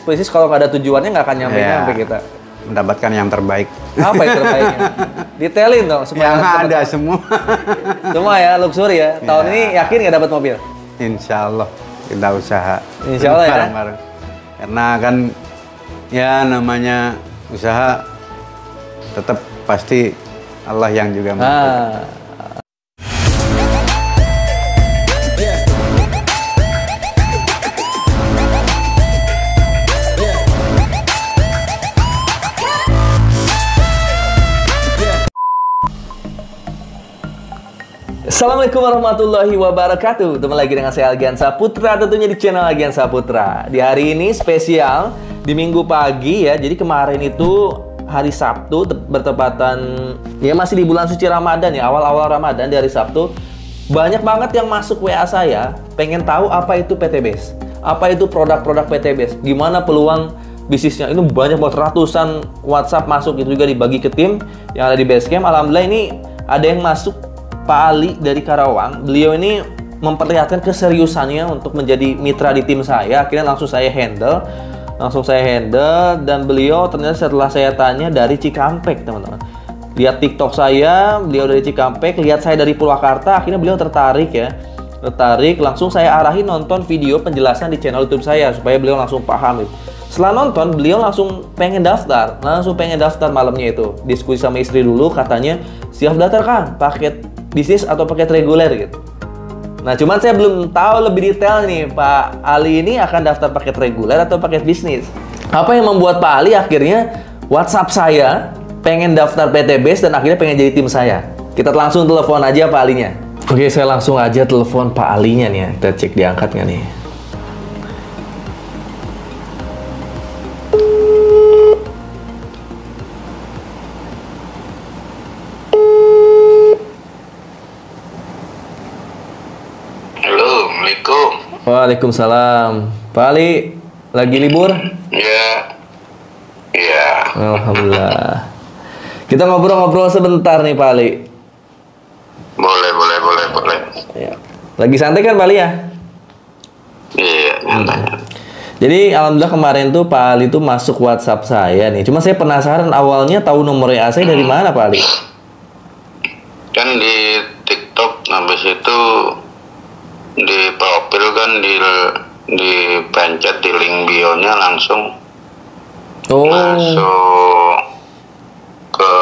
bisnis kalau nggak ada tujuannya nggak akan nyampe kita. Mendapatkan yang terbaik. Apa yang terbaiknya? Detailin dong supaya yang ada semua. Semua ya, luxury ya. Tahun ini yakin nggak dapat mobil? Insya Allah kita usaha. Insya Allah ya. Bareng-bareng. Karena kan ya namanya usaha tetap pasti Allah yang juga menentukan. Assalamualaikum warahmatullahi wabarakatuh. Ketemu lagi dengan saya Algian Saputra, tentunya di channel Algian Saputra. Di hari ini spesial di Minggu pagi ya. Jadi kemarin itu hari Sabtu bertepatan ya masih di bulan suci Ramadan ya, awal-awal Ramadan di hari Sabtu. Banyak banget yang masuk WA saya pengen tahu apa itu PTBase. Apa itu produk-produk PTBase? Gimana peluang bisnisnya? Ini banyak banget, ratusan WhatsApp masuk, itu juga dibagi ke tim yang ada di Basecamp. Alhamdulillah ini ada yang masuk, Pak Ali dari Karawang. Beliau ini memperlihatkan keseriusannya untuk menjadi mitra di tim saya. Akhirnya langsung saya handle, dan beliau ternyata setelah saya tanya dari Cikampek, teman-teman. Lihat TikTok saya, beliau dari Cikampek, lihat saya dari Purwakarta, akhirnya beliau tertarik ya. Langsung saya arahin nonton video penjelasan di channel YouTube saya supaya beliau langsung paham gitu. Setelah nonton, beliau langsung pengen daftar malamnya itu. Diskusi sama istri dulu, katanya siap daftar kan, paket bisnis atau paket reguler gitu. Nah, cuman saya belum tahu lebih detail nih, Pak Ali ini akan daftar paket reguler atau paket bisnis. Apa yang membuat Pak Ali akhirnya WhatsApp saya pengen daftar PTBase dan akhirnya pengen jadi tim saya? Kita langsung telepon aja Pak Alinya. Oke, saya langsung aja telepon Pak Alinya nih ya. Kita cek diangkat nggak nih. Waalaikumsalam. Pak Ali, lagi libur? Iya. Iya. Alhamdulillah. Kita ngobrol-ngobrol sebentar nih Pak Ali. Boleh. Ya. Lagi santai kan Pak Ali ya? Iya, santai. Jadi alhamdulillah kemarin tuh Pak Ali tuh masuk WhatsApp saya nih. Cuma saya penasaran awalnya tahu nomor WA saya dari mana Pak Ali? Kan di TikTok, habis itu di profil kan dipencet di link bio-nya langsung masuk ke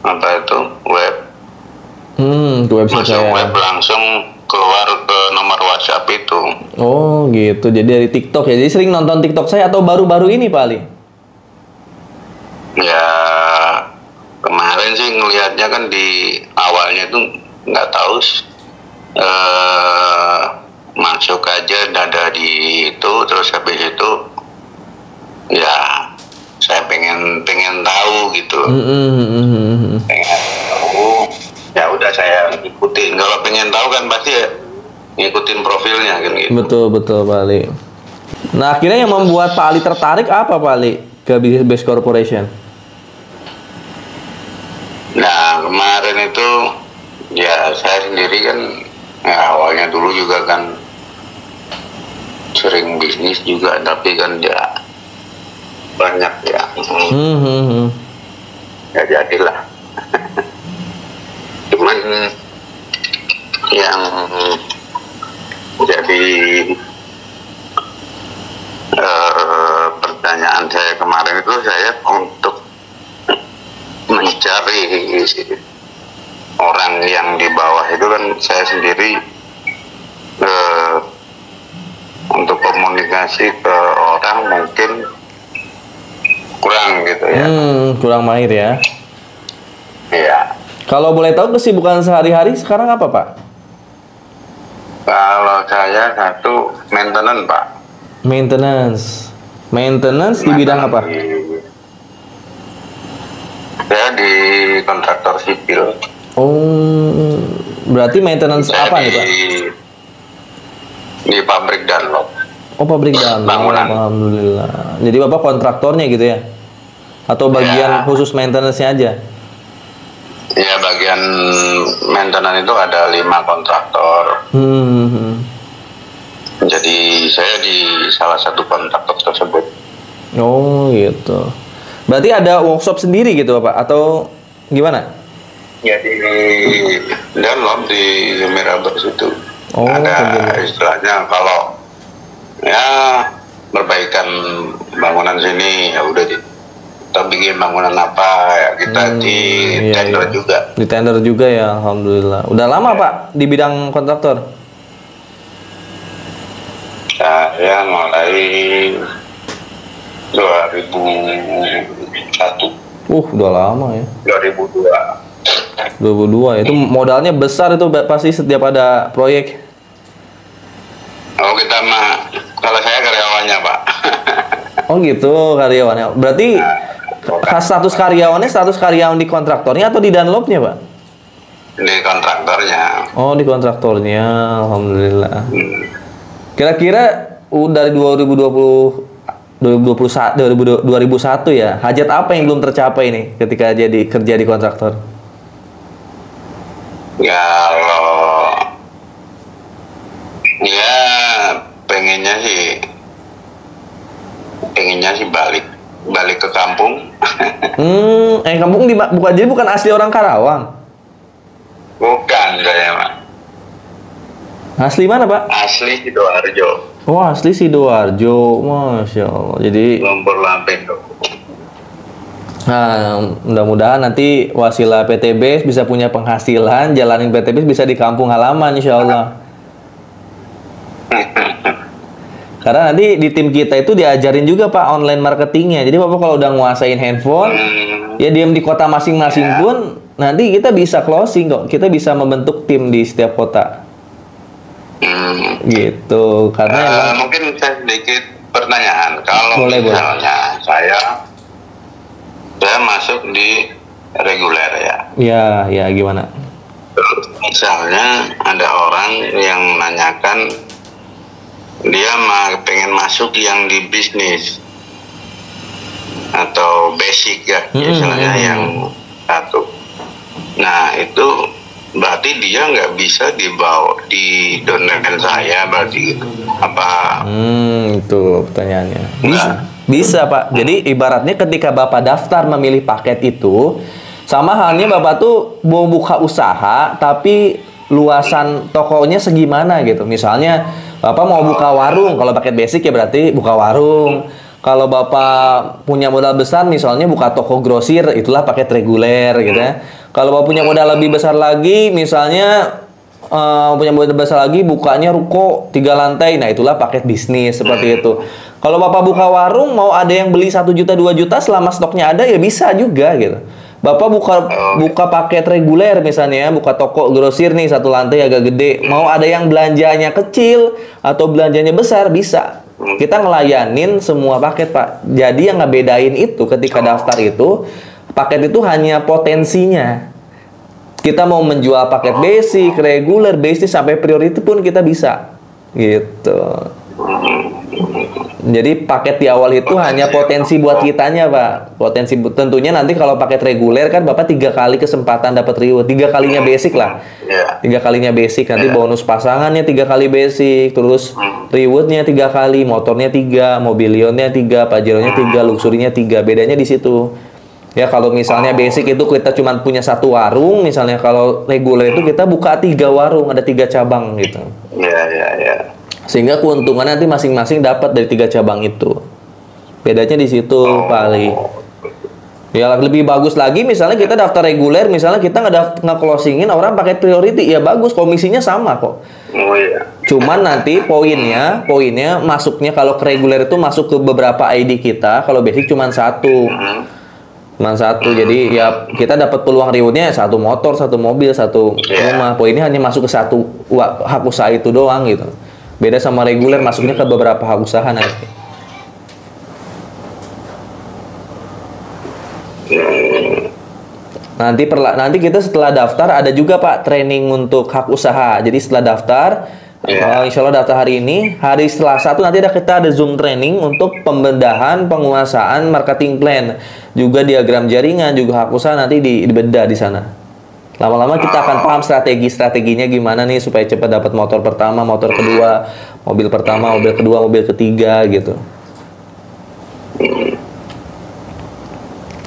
apa itu web. Ke website masuk saya. Web langsung keluar ke nomor WhatsApp itu. Oh gitu. Jadi dari TikTok ya. Jadi sering nonton TikTok saya atau baru-baru ini Pak Ali? Ya kemarin sih ngelihatnya kan di awalnya itu nggak tahu. Masuk aja dada di itu, terus habis itu ya saya pengen tahu gitu. Pengen tahu, ya udah saya ikutin. Kalau pengen tahu kan pasti ya ngikutin profilnya kan gitu. Betul Pak Ali. Nah akhirnya yang membuat Pak Ali tertarik apa Pak Ali ke Base Corporation? Nah kemarin itu ya saya sendiri kan ya, awalnya dulu juga kan sering bisnis juga, tapi kan ya banyak ya. Ya jadilah. Cuman yang jadi pertanyaan saya kemarin itu saya untuk mencari orang yang di bawah itu kan saya sendiri untuk komunikasi ke orang mungkin kurang gitu ya. Kurang mahir ya. Iya. Kalau boleh tahu kesibukan sehari-hari sekarang apa Pak? Kalau saya satu maintenance Pak. Maintenance di bidang apa? Saya di kontraktor sipil. Oh, berarti maintenance Saya apa nih Pak? Di pabrik Dunlop. Oh, pabrik Dunlop. Bangunan. Alhamdulillah. Jadi Bapak kontraktornya gitu ya? Atau bagian khusus maintenance-nya aja? Ya, bagian maintenance itu ada 5 kontraktor. Jadi saya di salah satu kontraktor tersebut. Oh gitu. Berarti ada workshop sendiri gitu Pak atau gimana? Ya di dalam di Mirabar situ. Oh, ada istilahnya kalau ya perbaikan bangunan sini ya udah kita bikin bangunan apa ya kita di tender juga. Di tender juga ya, alhamdulillah. Udah lama Pak di bidang kontraktor? Saya mulai 2001. Udah lama ya. 2002. 2002 itu modalnya besar itu pasti setiap ada proyek. Oh kita mah, kalau saya karyawannya Pak. Oh gitu karyawannya. Berarti status karyawan di kontraktornya atau di Dunlopnya Pak? Di kontraktornya. Oh di kontraktornya, alhamdulillah. Kira-kira dari 2001 ya, hajat apa yang belum tercapai nih ketika jadi kerja di kontraktor? Ya pengennya sih balik ke kampung. Kampung bukan asli orang Karawang? Bukan saya Pak. Asli mana Pak? Asli Sidoarjo. Oh asli Sidoarjo, masya Allah. Jadi Lumpur Lamping. Nah, mudah-mudahan nanti wasilah PTB bisa punya penghasilan, jalanin PTB bisa di kampung halaman, insya Allah. Karena nanti di tim kita itu diajarin juga Pak online marketingnya. Jadi Bapak kalau udah nguasain handphone, ya diam di kota masing-masing pun, nanti kita bisa closing kok. Kita bisa membentuk tim di setiap kota. Gitu. Karena mungkin saya sedikit pertanyaan. Kalau misalnya saya masuk di reguler ya. Ya gimana? Terus misalnya ada orang yang nanyakan dia pengen masuk yang di bisnis atau basic ya, misalnya yang satu. Nah itu berarti dia nggak bisa didonatkan saya berarti apa? Itu pertanyaannya. Bisa Pak. Jadi ibaratnya ketika Bapak daftar memilih paket itu, sama halnya Bapak tuh mau buka usaha, tapi luasan tokonya segimana gitu. Misalnya Bapak mau buka warung, kalau paket basic ya berarti buka warung. Kalau Bapak punya modal besar, misalnya buka toko grosir, itulah paket reguler gitu ya. Kalau Bapak punya modal lebih besar lagi, misalnya bukanya ruko 3 lantai, nah itulah paket bisnis seperti itu. Kalau Bapak buka warung, mau ada yang beli 1 juta 2 juta selama stoknya ada ya bisa juga gitu. Bapak buka paket reguler misalnya, buka toko grosir nih 1 lantai agak gede, mau ada yang belanjanya kecil atau belanjanya besar bisa. Kita ngelayanin semua paket Pak. Jadi yang ngebedain itu ketika daftar itu, paket itu hanya potensinya. Kita mau menjual paket basic, reguler, bisnis sampai priority pun kita bisa. Gitu. Jadi paket di awal itu hanya potensi buat kitanya Pak. Potensi tentunya nanti kalau paket reguler kan Bapak 3 kali kesempatan dapat reward. 3 kalinya basic lah. 3 kalinya basic, nanti bonus pasangannya 3 kali basic, terus rewardnya 3 kali, motornya 3, mobilionnya 3, pajeronya 3, luxurinya 3. Bedanya di situ. Ya kalau misalnya basic itu kita cuma punya 1 warung, misalnya kalau reguler itu kita buka 3 warung, ada 3 cabang gitu. Iya. Sehingga keuntungan nanti masing-masing dapat dari 3 cabang itu. Bedanya di situ paling. Ya lebih bagus lagi misalnya kita daftar reguler, misalnya kita nge-closingin orang pakai priority, ya bagus, komisinya sama kok. Cuman nanti poinnya masuknya kalau ke reguler itu masuk ke beberapa ID kita, kalau basic cuma 1. Jadi ya kita dapat peluang rewardnya 1 motor, 1 mobil, 1 rumah. Poinnya hanya masuk ke 1 hak usaha itu doang gitu. Beda sama reguler masuknya ke beberapa hak usaha nanti. Nanti kita setelah daftar ada juga Pak training untuk hak usaha. Jadi setelah daftar, insya Allah daftar hari ini, hari Selasa nanti kita ada Zoom training untuk pembedahan penguasaan marketing plan, juga diagram jaringan, juga hak usaha nanti dibedah di sana. Lama-lama kita akan paham strateginya gimana nih supaya cepat dapat motor pertama, motor kedua, mobil pertama, mobil kedua, mobil ketiga gitu.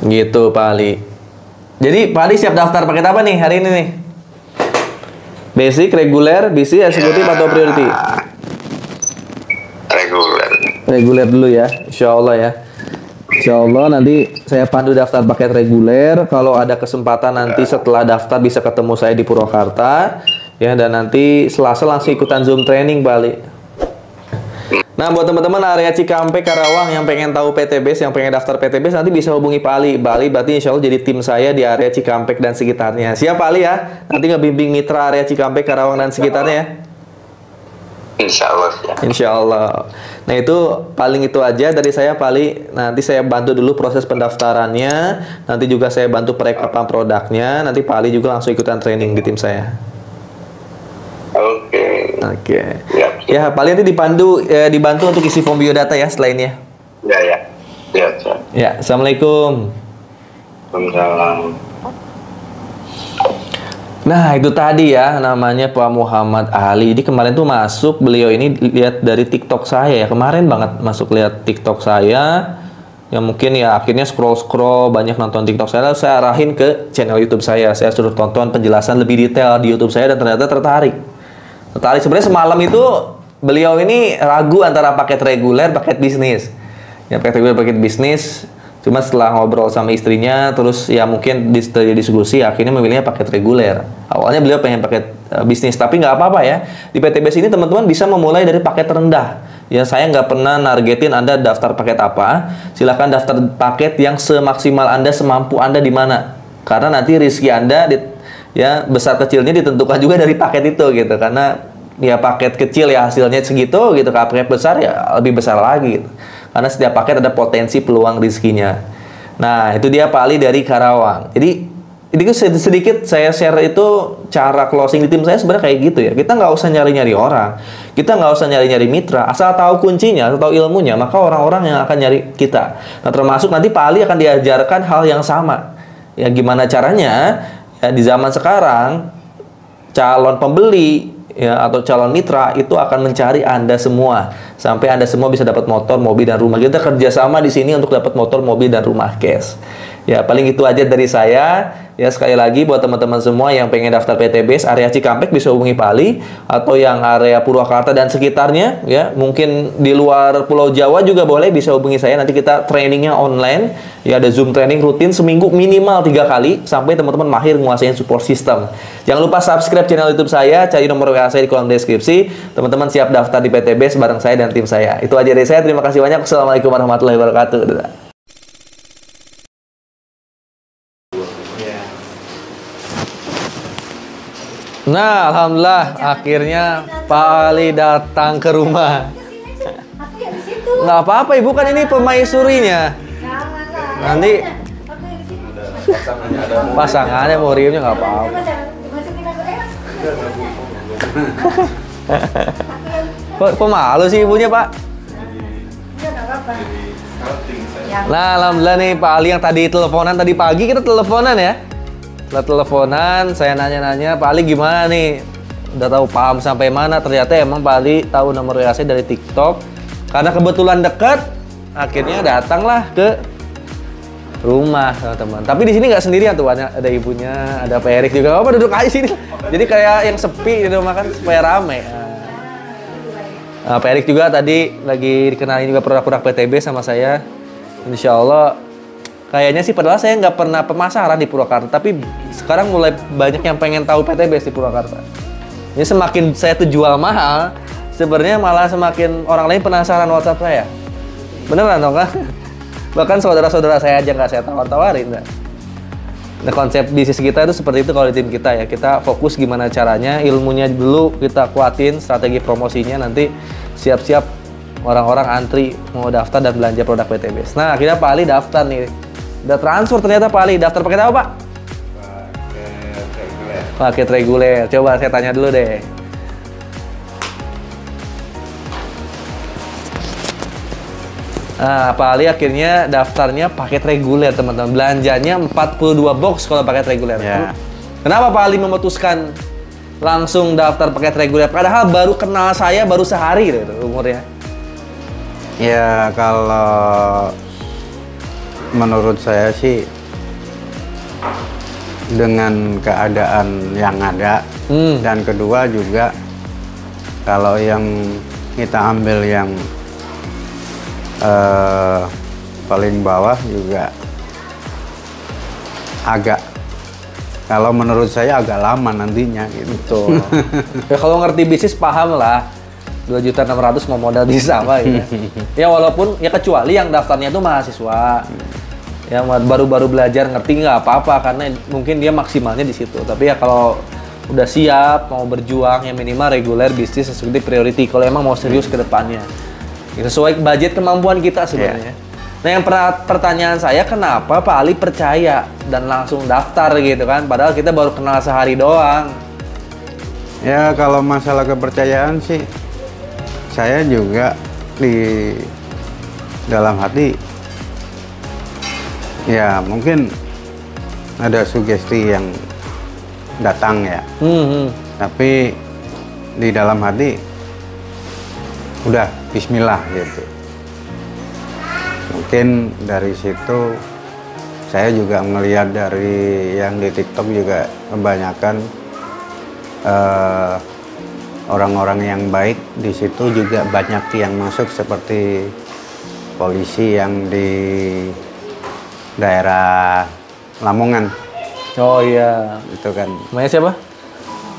Gitu Pak Ali. Jadi Pak Ali siap daftar paket apa nih hari ini nih? Basic, reguler, BC, eksekutif atau priority? Reguler. Reguler dulu ya, insya Allah ya. Insya Allah nanti saya pandu daftar paket reguler. Kalau ada kesempatan nanti setelah daftar bisa ketemu saya di Purwakarta ya, dan nanti Selasa langsung ikutan Zoom training balik. Nah, buat teman-teman area Cikampek, Karawang yang pengen tahu PTBS, yang pengen daftar PTBS, nanti bisa hubungi Pak Ali. Pak Ali berarti insya Allah jadi tim saya di area Cikampek dan sekitarnya. Siap Pak Ali ya? Nanti ngebimbing mitra area Cikampek, Karawang dan sekitarnya ya? Insya Allah. Insya Allah. Nah itu paling itu aja dari saya Pak Ali. Nanti saya bantu dulu proses pendaftarannya. Nanti juga saya bantu perekapan produknya. Nanti Pak Ali juga langsung ikutan training di tim saya. Oke. Ya, Pak Ali nanti dibantu untuk isi form biodata ya selainnya. Ya. Assalamualaikum. Waalaikumsalam. Nah, itu tadi ya namanya Pak Muhammad Ali. Jadi kemarin tuh masuk, beliau ini lihat dari TikTok saya ya. Kemarin banget masuk lihat TikTok saya. Ya mungkin ya akhirnya scroll banyak nonton TikTok saya, lalu saya arahin ke channel YouTube saya. Saya suruh tonton penjelasan lebih detail di YouTube saya dan ternyata tertarik. Sebenarnya semalam itu beliau ini ragu antara paket reguler, paket bisnis. Ya paket reguler, paket bisnis. Cuma setelah ngobrol sama istrinya, terus ya mungkin diskusi, akhirnya memilihnya paket reguler. Awalnya beliau pengen paket bisnis, tapi nggak apa-apa ya. Di PTBS ini teman-teman bisa memulai dari paket terendah. Ya saya nggak pernah nargetin Anda daftar paket apa. Silahkan daftar paket yang semaksimal Anda, semampu Anda di mana. Karena nanti rezeki Anda ya besar kecilnya ditentukan juga dari paket itu gitu. Karena ya paket kecil ya hasilnya segitu gitu, paket besar ya lebih besar lagi gitu. Karena setiap paket ada potensi peluang rezekinya. Nah itu dia Pak Ali dari Karawang. Jadi sedikit saya share itu cara closing di tim saya sebenarnya kayak gitu ya. Kita nggak usah nyari-nyari orang, kita nggak usah nyari-nyari mitra, asal tahu kuncinya, atau tahu ilmunya, maka orang-orang yang akan nyari kita. Nah termasuk nanti Pak Ali akan diajarkan hal yang sama. Ya gimana caranya ya, di zaman sekarang calon pembeli ya atau calon mitra itu akan mencari Anda semua sampai Anda semua bisa dapat motor, mobil dan rumah. Kita kerjasama di sini untuk dapat motor, mobil dan rumah cash. Ya paling itu aja dari saya. Ya sekali lagi buat teman-teman semua yang pengen daftar PTBS area Cikampek bisa hubungi Pak Ali, atau yang area Purwakarta dan sekitarnya ya, mungkin di luar Pulau Jawa juga boleh bisa hubungi saya. Nanti kita trainingnya online ya, ada Zoom training rutin seminggu minimal 3 kali sampai teman-teman mahir menguasai support system. Jangan lupa subscribe channel YouTube saya, cari nomor WA saya di kolom deskripsi. Teman-teman siap daftar di PTBS bareng saya dan tim saya. Itu aja dari saya. Terima kasih banyak. Assalamualaikum warahmatullahi wabarakatuh. Nah, alhamdulillah akhirnya Pak Ali datang ke rumah. Nggak apa-apa Ibu, kan ini pemaisurinya. Nanti pasangannya mau riumnya nggak apa-apa. Kok malu sih ibunya Pak? Nah, alhamdulillah nih Pak Ali yang tadi teleponan tadi pagi, kita teleponan ya. Setelah teleponan, saya nanya-nanya, Pak Ali gimana nih? Udah tahu paham sampai mana? Ternyata emang Pak Ali tahu nomor WA saya dari TikTok. Karena kebetulan dekat, akhirnya datanglah ke rumah teman-teman. Tapi di sini nggak sendirian tuh, ada ibunya, ada Pak Erik juga. Apa duduk aja sini? Jadi kayak yang sepi di rumah kan supaya rame. Nah, Pak Erik juga tadi lagi dikenalin juga produk-produk PTB sama saya. Insya Allah. Kayaknya sih padahal saya nggak pernah pemasaran di Purwakarta, tapi sekarang mulai banyak yang pengen tahu PTBS di Purwakarta. Ini semakin saya tuh jual mahal, sebenarnya malah semakin orang lain penasaran WhatsApp saya. Beneran dong kan? Bahkan saudara-saudara saya aja nggak saya tawar-tawarin. Nah konsep bisnis kita itu seperti itu kalau di tim kita ya. Kita fokus gimana caranya, ilmunya dulu kita kuatin, strategi promosinya, nanti siap-siap orang-orang antri mau daftar dan belanja produk PTBS. Nah akhirnya Pak Ali daftar nih. Udah transfer ternyata Pak Ali. Daftar paket apa Pak? Paket reguler. Paket reguler. Coba saya tanya dulu deh. Nah, Pak Ali akhirnya daftarnya paket reguler teman-teman. Belanjanya 42 box kalau paket reguler. Ya. Kenapa Pak Ali memutuskan langsung daftar paket reguler? Padahal baru kenal saya baru sehari gitu umurnya. Ya kalau menurut saya sih dengan keadaan yang ada dan kedua juga kalau yang kita ambil yang paling bawah juga agak, kalau menurut saya agak lama nantinya gitu. Betul. Ya kalau ngerti bisnis paham lah. 2.600.000 mau modal bisa apa gitu. Ya walaupun ya kecuali yang daftarnya itu mahasiswa. Yang baru-baru belajar ngerti nggak apa-apa karena mungkin dia maksimalnya di situ. Tapi ya kalau udah siap mau berjuang ya minimal reguler bisnis sesuai priority kalau emang mau serius ke depannya. Sesuai budget kemampuan kita sebenarnya. Nah yang pertanyaan saya kenapa Pak Ali percaya dan langsung daftar gitu kan padahal kita baru kenal sehari doang. Ya kalau masalah kepercayaan sih saya juga di dalam hati ya mungkin ada sugesti yang datang ya. Tapi di dalam hati udah bismillah gitu. Mungkin dari situ saya juga melihat dari yang di TikTok juga kebanyakan orang-orang yang baik di situ juga banyak yang masuk seperti polisi yang di daerah Lamongan. Oh iya. Itu kan. Namanya siapa?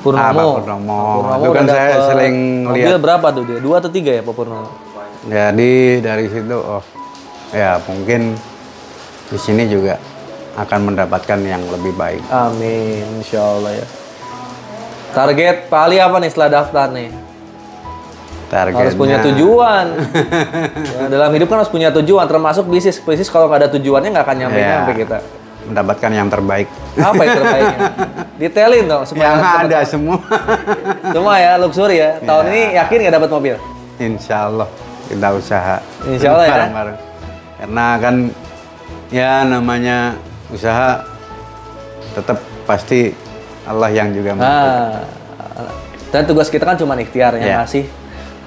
Purnomo. Purnomo. Purnomo Itu kan saya sering mobil lihat. berapa tuh dia? 2 atau 3 ya Pak Purnomo? Jadi dari situ oh ya mungkin di sini juga akan mendapatkan yang lebih baik. Amin, insya Allah ya. Target Pak Ali apa nih setelah daftar nih? Targetnya Harus punya tujuan. Ya, dalam hidup kan harus punya tujuan, termasuk bisnis. Bisnis kalau nggak ada tujuannya nggak akan nyampe-nyampe kita. Mendapatkan yang terbaik. Apa yang terbaiknya? Detailin dong supaya Yang ada semua. Semua ya, luxury ya. Tahun ini yakin nggak dapat mobil? Insya Allah kita usaha. Insya Allah ya. Bareng-bareng. Karena kan ya namanya usaha tetap pasti Allah yang juga Nah, dan tugas kita kan cuma ikhtiar yang ngasih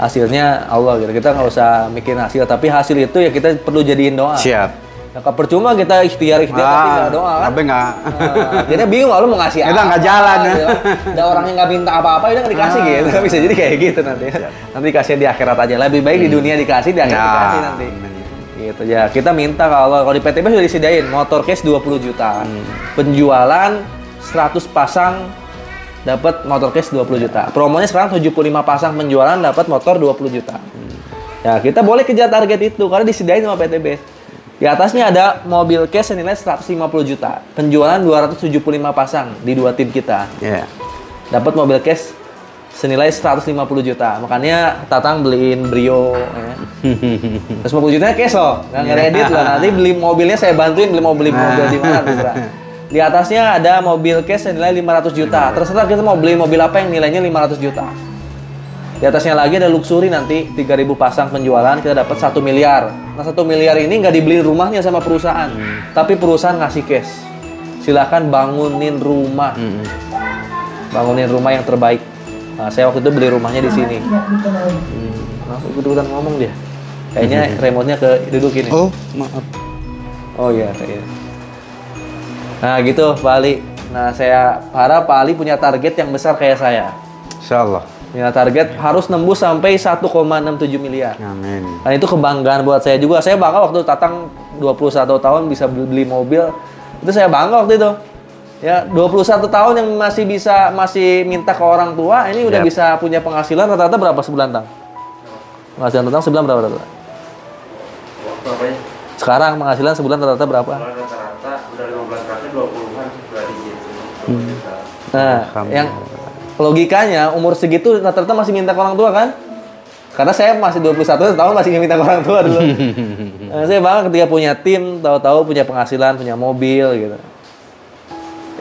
hasilnya Allah gitu. Kita nggak usah mikirin hasil, tapi hasil itu ya kita perlu jadiin doa. Siap. Nah, percuma kita ikhtiar tapi nggak doa kan? Tapi nggak. Akhirnya bingung lu mau ngasih apa. Kita nggak jalan ya. Gitu. Ada orang yang nggak minta apa-apa, udah nggak dikasih gitu. Bisa jadi kayak gitu nanti. Nanti dikasih di akhirat aja. Lebih baik di dunia dikasih, di akhirat dikasih nanti. Gitu ya. Kita minta kalau di PTB sudah disediain motor case 20 juta. Penjualan 100 pasang dapat motor case 20 juta. Promonya sekarang 75 pasang penjualan dapat motor 20 juta. Ya, kita boleh kejar target itu karena disediain sama PTB. Di atasnya ada mobil case senilai 150 juta. Penjualan 275 pasang di 2 tim kita. Dapat mobil case senilai 150 juta. Makanya Tatang beliin Brio ya. 150 jutanya cash loh. Nggak ngeredit loh. Nanti beli mobilnya saya bantuin beli mobil di mana terserah. Di atasnya ada mobil case senilai 500 juta. Terserah kita mau beli mobil apa yang nilainya 500 juta. Di atasnya lagi ada luxury nanti 3.000 pasang penjualan kita dapat 1 miliar. Nah 1 miliar ini nggak dibeli rumahnya sama perusahaan, tapi perusahaan ngasih cash. Silahkan bangunin rumah, bangunin rumah yang terbaik. Nah, saya waktu itu beli rumahnya di sini. Aku udah ngomong dia. Kayaknya remote-nya ke duduk ini. Oh maaf. Oh iya kayaknya. Nah gitu Pak Ali. Nah saya harap Pak Ali punya target yang besar kayak saya. Insya Allah. Ya, target harus nembus sampai 1,67 miliar. Amin. Nah, itu kebanggaan buat saya juga. Saya bangga waktu Tatang 21 tahun bisa beli mobil. Itu saya bangga waktu itu. Ya, 21 tahun yang masih minta ke orang tua, ini udah bisa punya penghasilan rata-rata berapa sebulan, Tang? Penghasilan Tatang sebulan berapa rata-rata? Sekarang penghasilan sebulan rata-rata berapa? Rata-rata udah 15 kali 20-an sudah digit. Nah, yang logikanya umur segitu rata-rata masih minta ke orang tua kan? Karena saya masih 21 tahun masih minta ke orang tua dulu. Nah, saya bangga ketika punya tim, tahu-tahu punya penghasilan, punya mobil gitu.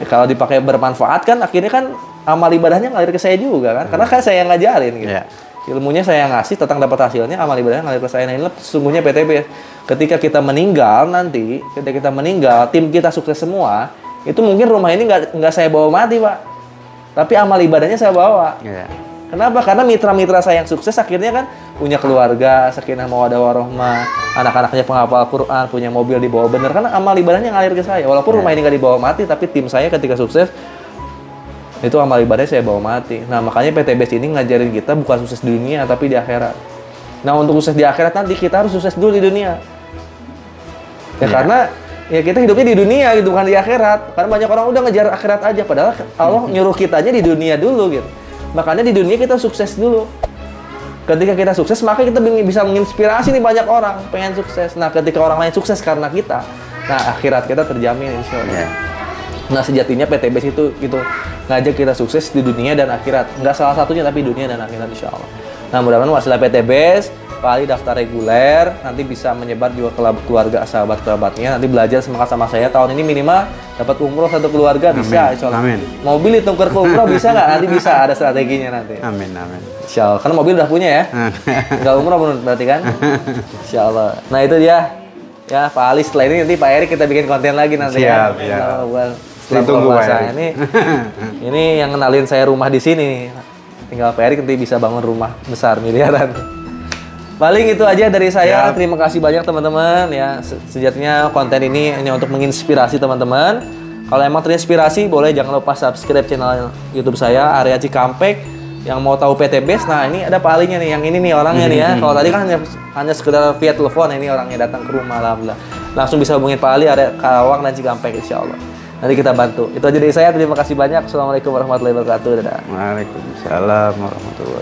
Ya, kalau dipakai bermanfaat kan akhirnya kan amal ibadahnya ngalir ke saya juga kan? Karena kan saya yang ngajarin gitu. Ilmunya saya ngasih, Tatang dapat hasilnya, amal ibadahnya ngalir ke saya. Nah, inilah sesungguhnya PTB. Ketika kita meninggal nanti, ketika kita meninggal, tim kita sukses semua, itu mungkin rumah ini nggak saya bawa mati, Pak. Tapi amal ibadahnya saya bawa. Iya. Kenapa? Karena mitra-mitra saya yang sukses akhirnya kan punya keluarga, sakinah mawaddah warahmah, anak-anaknya penghafal Quran, punya mobil dibawa bener. Karena amal ibadahnya ngalir ke saya. Walaupun rumah ini nggak dibawa mati, tapi tim saya ketika sukses, itu amal ibadahnya saya bawa mati. Nah, makanya PTBS ini ngajarin kita bukan sukses di dunia, tapi di akhirat. Nah, untuk sukses di akhirat nanti, kita harus sukses dulu di dunia. Ya, karena ya kita hidupnya di dunia gitu, bukan di akhirat. Karena banyak orang udah ngejar akhirat aja, padahal Allah nyuruh kitanya di dunia dulu gitu. Makanya di dunia kita sukses dulu. Ketika kita sukses, maka kita bisa menginspirasi nih banyak orang pengen sukses. Nah, ketika orang lain sukses karena kita, nah akhirat kita terjamin insya Allah. Nah, sejatinya PTBS itu gitu, ngajak kita sukses di dunia dan akhirat. Nggak salah satunya, tapi dunia dan akhirat insya Allah. Nah, mudah-mudahan wasilah PTBS, Pak Ali daftar reguler, nanti bisa menyebar juga ke keluarga sahabat-sahabatnya. Nanti belajar semangat sama saya. Tahun ini minimal dapat umroh satu keluarga. Amin. Bisa, insya Allah. Amin. Mobil ditukar ke umroh bisa nggak? Nanti bisa, ada strateginya nanti. Amin, amin. Insya Allah. Karena mobil udah punya ya. Nggak umroh berarti kan? Insya Allah. Nah itu dia. Ya Pak Ali, setelah ini nanti Pak Erik kita bikin konten lagi nanti. Siap, ya. siap. Setelah puasa ini yang kenalin saya rumah di sini. Tinggal Pak Erik nanti bisa bangun rumah besar miliaran. Paling itu aja dari saya. Terima kasih banyak teman-teman ya. Sejatinya konten ini hanya untuk menginspirasi teman-teman. Kalau emang terinspirasi, boleh jangan lupa subscribe channel YouTube saya Area Cikampek. Yang mau tahu PTBS, nah ini ada Pak Alinya nih. Yang ini nih orangnya nih ya. Kalau tadi kan hanya sekedar via telepon, ini orangnya datang ke rumah, alhamdulillah. Langsung bisa hubungin Pak Ali, Area Karawang dan Cikampek insya Allah. Nanti kita bantu. Itu aja dari saya. Terima kasih banyak. Assalamualaikum warahmatullahi wabarakatuh. Dadah. Waalaikumsalam warahmatullahi wabarakatuh.